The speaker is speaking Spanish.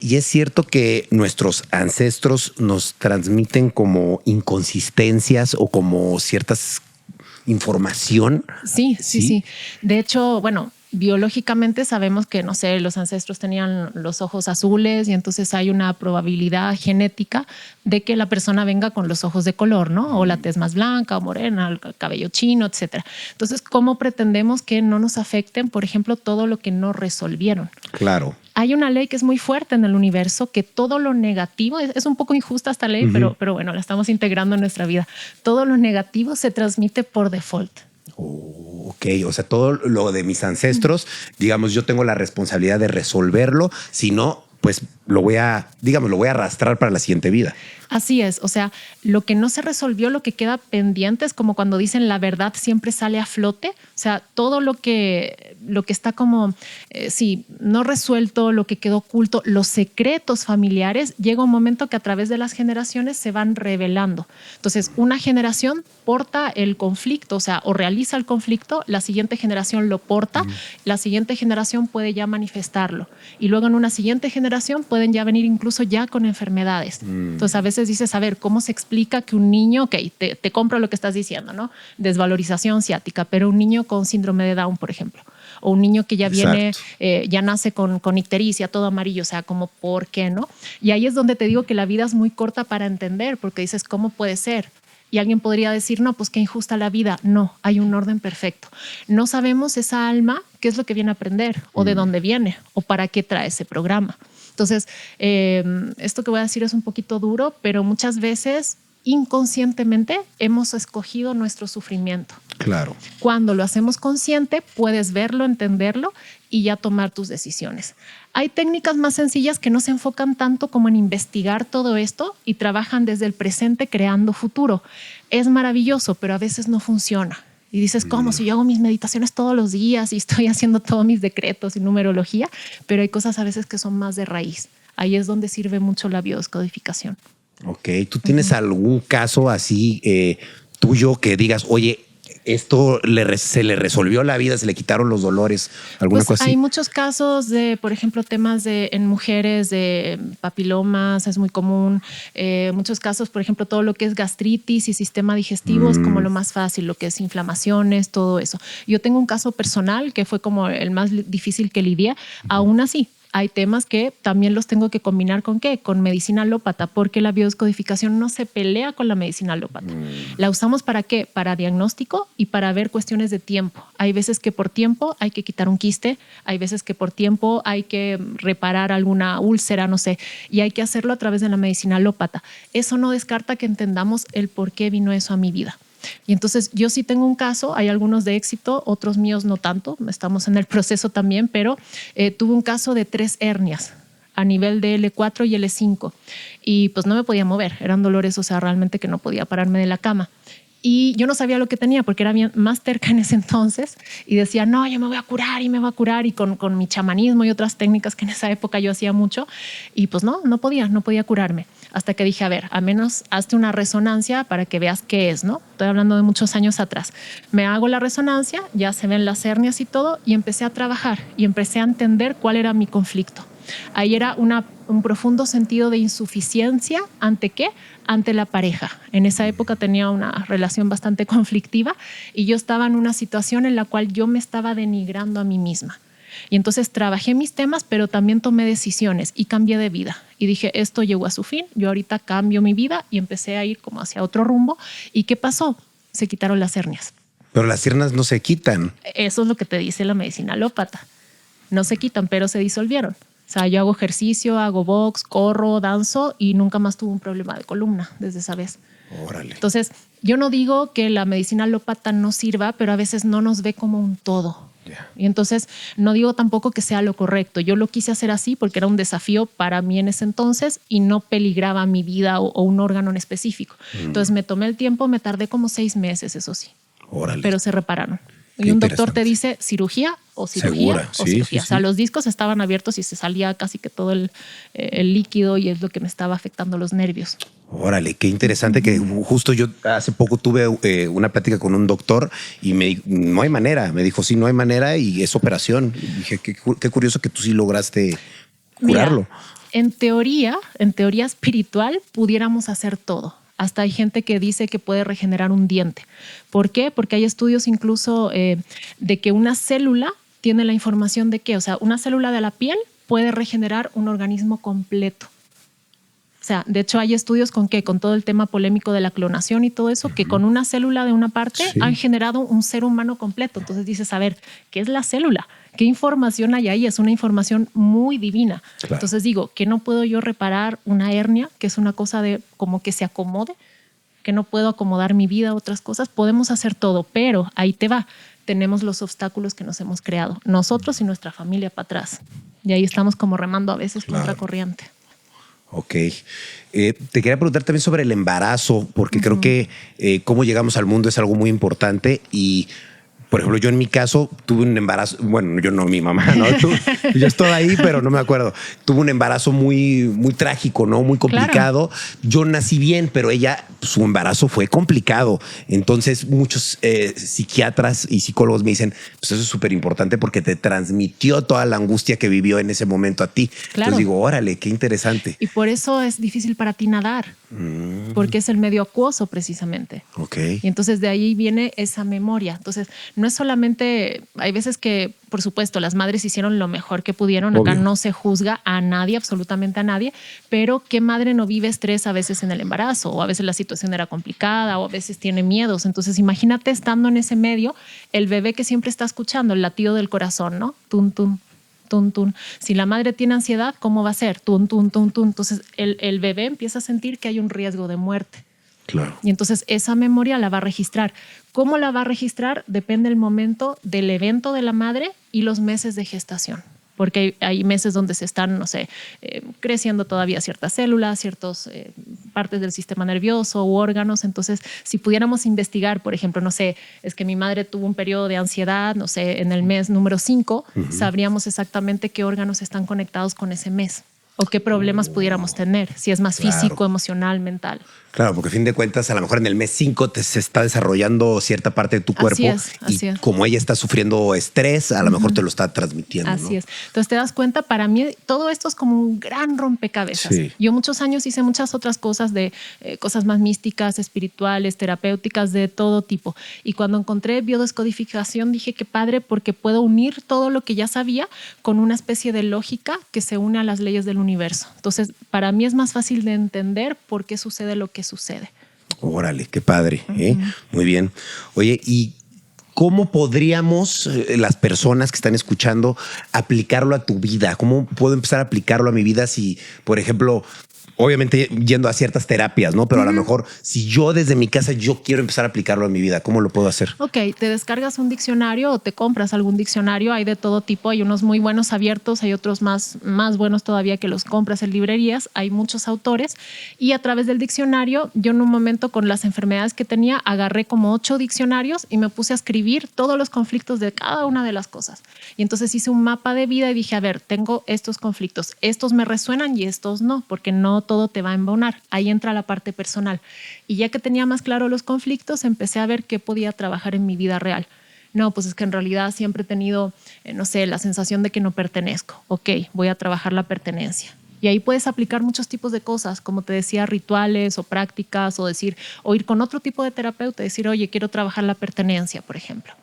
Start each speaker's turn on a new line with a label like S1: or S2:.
S1: Y es cierto que nuestros ancestros nos transmiten como inconsistencias o como ciertas información.
S2: Sí. De hecho, bueno, biológicamente sabemos que, no sé, los ancestros tenían los ojos azules y entonces hay una probabilidad genética de que la persona venga con los ojos de color, ¿no? O la tez más blanca o morena, el cabello chino, etcétera. Entonces, ¿cómo pretendemos que no nos afecten, por ejemplo, todo lo que no resolvieron?
S1: Claro.
S2: Hay una ley que es muy fuerte en el universo, que todo lo negativo, es un poco injusta esta ley, pero bueno, la estamos integrando en nuestra vida. Todo lo negativo se transmite por default.
S1: Ok, o sea, todo lo de mis ancestros, digamos, yo tengo la responsabilidad de resolverlo, si no, pues lo voy a arrastrar para la siguiente vida.
S2: Así es, o sea, lo que no se resolvió, lo que queda pendiente es como cuando dicen la verdad siempre sale a flote, o sea, todo lo que está como, no resuelto, lo que quedó oculto, los secretos familiares, llega un momento que a través de las generaciones se van revelando. Entonces, una generación porta el conflicto, o sea, o realiza el conflicto, la siguiente generación lo porta, la siguiente generación puede ya manifestarlo y luego en una siguiente generación pueden ya venir incluso ya con enfermedades. Entonces, a veces dices, a ver, ¿cómo se explica que un niño, ok, te compro lo que estás diciendo, ¿no? Desvalorización ciática, pero un niño con síndrome de Down, por ejemplo, o un niño que ya viene, ya nace con ictericia, todo amarillo, o sea, como, ¿por qué no? Y ahí es donde te digo que la vida es muy corta para entender, porque dices, ¿cómo puede ser? Y alguien podría decir, no, pues qué injusta la vida. No, hay un orden perfecto. No sabemos esa alma qué es lo que viene a aprender o de dónde viene o para qué trae ese programa. Entonces, esto que voy a decir es un poquito duro, pero muchas veces inconscientemente hemos escogido nuestro sufrimiento.
S1: Claro.
S2: Cuando lo hacemos consciente, puedes verlo, entenderlo y ya tomar tus decisiones. Hay técnicas más sencillas que no se enfocan tanto como en investigar todo esto y trabajan desde el presente creando futuro. Es maravilloso, pero a veces no funciona. Y dices, ¿cómo? Si yo hago mis meditaciones todos los días y estoy haciendo todos mis decretos y numerología, pero hay cosas a veces que son más de raíz. Ahí es donde sirve mucho la biodescodificación.
S1: Ok, ¿tú tienes algún caso así tuyo que digas, oye, esto se le resolvió la vida, se le quitaron los dolores, alguna cosa así?
S2: Hay muchos casos de, por ejemplo, temas en mujeres de papilomas, es muy común. Muchos casos, por ejemplo, todo lo que es gastritis y sistema digestivo es como lo más fácil, lo que es inflamaciones, todo eso. Yo tengo un caso personal que fue como el más difícil que lidié, aún así. Hay temas que también los tengo que combinar con ¿qué? Con medicina alópata, porque la biodescodificación no se pelea con la medicina alópata. ¿La usamos para qué? Para diagnóstico y para ver cuestiones de tiempo. Hay veces que por tiempo hay que quitar un quiste, hay veces que por tiempo hay que reparar alguna úlcera, no sé, y hay que hacerlo a través de la medicina alópata. Eso no descarta que entendamos el por qué vino eso a mi vida. Y entonces yo sí tengo un caso, hay algunos de éxito, otros míos no tanto, estamos en el proceso también, pero tuve un caso de 3 hernias a nivel de L4 y L5 y pues no me podía mover, eran dolores, o sea, realmente que no podía pararme de la cama. Y yo no sabía lo que tenía porque era bien más terca en ese entonces y decía, no, yo me voy a curar y con mi chamanismo y otras técnicas que en esa época yo hacía mucho y pues no podía curarme. Hasta que dije, a ver, al menos hazte una resonancia para que veas qué es, ¿no? Estoy hablando de muchos años atrás. Me hago la resonancia, ya se ven las hernias y todo y empecé a trabajar y empecé a entender cuál era mi conflicto. Ahí era un profundo sentido de insuficiencia. ¿Ante qué? Ante la pareja. En esa época tenía una relación bastante conflictiva y yo estaba en una situación en la cual yo me estaba denigrando a mí misma. Y entonces trabajé mis temas, pero también tomé decisiones y cambié de vida. Y dije, esto llegó a su fin, yo ahorita cambio mi vida y empecé a ir como hacia otro rumbo. ¿Y qué pasó? Se quitaron las hernias.
S1: Pero las hernias no se quitan.
S2: Eso es lo que te dice la medicina alópata. No se quitan, pero se disolvieron. O sea, yo hago ejercicio, hago box, corro, danzo y nunca más tuve un problema de columna desde esa vez.
S1: Órale.
S2: Entonces, yo no digo que la medicina alópata no sirva, pero a veces no nos ve como un todo. Y entonces no digo tampoco que sea lo correcto. Yo lo quise hacer así porque era un desafío para mí en ese entonces y no peligraba mi vida o un órgano en específico. Entonces me tomé el tiempo, me tardé como 6 meses, eso sí.
S1: Órale.
S2: Pero se repararon.
S1: Qué
S2: y un doctor te dice cirugía o cirugía.
S1: Segura.
S2: O
S1: sí,
S2: cirugía.
S1: sí,
S2: O sea,
S1: sí.
S2: los discos estaban abiertos y se salía casi que todo el líquido y es lo que me estaba afectando los nervios.
S1: Órale, qué interesante que justo yo hace poco tuve una plática con un doctor y me dijo, no hay manera. Me dijo, sí, no hay manera y es operación. Y dije, qué curioso que tú sí lograste curarlo.
S2: Mira, En teoría espiritual, pudiéramos hacer todo. Hasta hay gente que dice que puede regenerar un diente. ¿Por qué? Porque hay estudios incluso de que una célula tiene la información de que, o sea, una célula de la piel puede regenerar un organismo completo. O sea, de hecho hay estudios con todo el tema polémico de la clonación y todo eso, que con una célula de una parte han generado un ser humano completo. Entonces dices, a ver, ¿qué es la célula? ¿Qué información hay ahí? Es una información muy divina. Claro. Entonces digo, ¿que no puedo yo reparar una hernia, que es una cosa de como que se acomode? ¿Que no puedo acomodar mi vida a otras cosas? Podemos hacer todo, pero ahí te va. Tenemos los obstáculos que nos hemos creado, nosotros y nuestra familia para atrás. Y ahí estamos como remando a veces contra corriente.
S1: Ok. Te quería preguntar también sobre el embarazo, porque creo que cómo llegamos al mundo es algo muy importante y, por ejemplo, yo en mi caso tuve un embarazo, bueno, yo no, mi mamá, ¿no? Yo estoy ahí, pero no me acuerdo. Tuve un embarazo muy, muy trágico, ¿no? Muy complicado. Claro. Yo nací bien, pero ella, su embarazo fue complicado. Entonces, muchos psiquiatras y psicólogos me dicen, pues eso es súper importante porque te transmitió toda la angustia que vivió en ese momento a ti. Claro. Entonces digo, órale, qué interesante.
S2: Y por eso es difícil para ti nadar, porque es el medio acuoso precisamente.
S1: Ok.
S2: Y entonces de ahí viene esa memoria. Entonces, no es solamente, hay veces que, por supuesto, las madres hicieron lo mejor que pudieron. Obvio. Acá no se juzga a nadie, absolutamente a nadie, pero ¿qué madre no vive estrés a veces en el embarazo? O a veces la situación era complicada o a veces tiene miedos. Entonces, imagínate estando en ese medio, el bebé que siempre está escuchando el latido del corazón, ¿no? Tun, tun, tun, tun. Si la madre tiene ansiedad, ¿cómo va a ser? Tun, tun, tun, tun. Entonces, el bebé empieza a sentir que hay un riesgo de muerte.
S1: Claro.
S2: Y entonces esa memoria la va a registrar. ¿Cómo la va a registrar? Depende del momento del evento de la madre y los meses de gestación. Porque hay meses donde se están, no sé, creciendo todavía ciertas células, ciertas partes del sistema nervioso u órganos. Entonces, si pudiéramos investigar, por ejemplo, no sé, es que mi madre tuvo un periodo de ansiedad, no sé, en el mes número 5, sabríamos exactamente qué órganos están conectados con ese mes o qué problemas pudiéramos tener, si es más físico, emocional, mental.
S1: Claro, porque a fin de cuentas, a lo mejor en el mes 5 se está desarrollando cierta parte de tu cuerpo
S2: así es.
S1: Como ella está sufriendo estrés, a lo mejor te lo está transmitiendo.
S2: Así es. Entonces te das cuenta, para mí todo esto es como un gran rompecabezas. Sí. Yo muchos años hice muchas otras cosas de cosas más místicas, espirituales, terapéuticas, de todo tipo. Y cuando encontré biodescodificación dije qué padre porque puedo unir todo lo que ya sabía con una especie de lógica que se une a las leyes del universo. Entonces para mí es más fácil de entender por qué sucede lo que sucede.
S1: Órale, qué padre. Muy bien. Oye, ¿y cómo podríamos las personas que están escuchando aplicarlo a tu vida? ¿Cómo puedo empezar a aplicarlo a mi vida si, por ejemplo, obviamente yendo a ciertas terapias, ¿no? Pero a lo mejor si yo desde mi casa yo quiero empezar a aplicarlo en mi vida, ¿cómo lo puedo hacer?
S2: Ok, te descargas un diccionario o te compras algún diccionario. Hay de todo tipo. Hay unos muy buenos abiertos, hay otros más buenos todavía que los compras en librerías. Hay muchos autores y a través del diccionario, yo en un momento con las enfermedades que tenía, agarré como 8 diccionarios y me puse a escribir todos los conflictos de cada una de las cosas. Y entonces hice un mapa de vida y dije, a ver, tengo estos conflictos. Estos me resuenan y estos no, porque no todo te va a embonar. Ahí entra la parte personal. Y ya que tenía más claro los conflictos, empecé a ver qué podía trabajar en mi vida real. No, pues es que en realidad siempre he tenido, no sé, la sensación de que no pertenezco. Ok, voy a trabajar la pertenencia. Y ahí puedes aplicar muchos tipos de cosas, como te decía, rituales o prácticas, o ir con otro tipo de terapeuta, decir, oye, quiero trabajar la pertenencia, por ejemplo.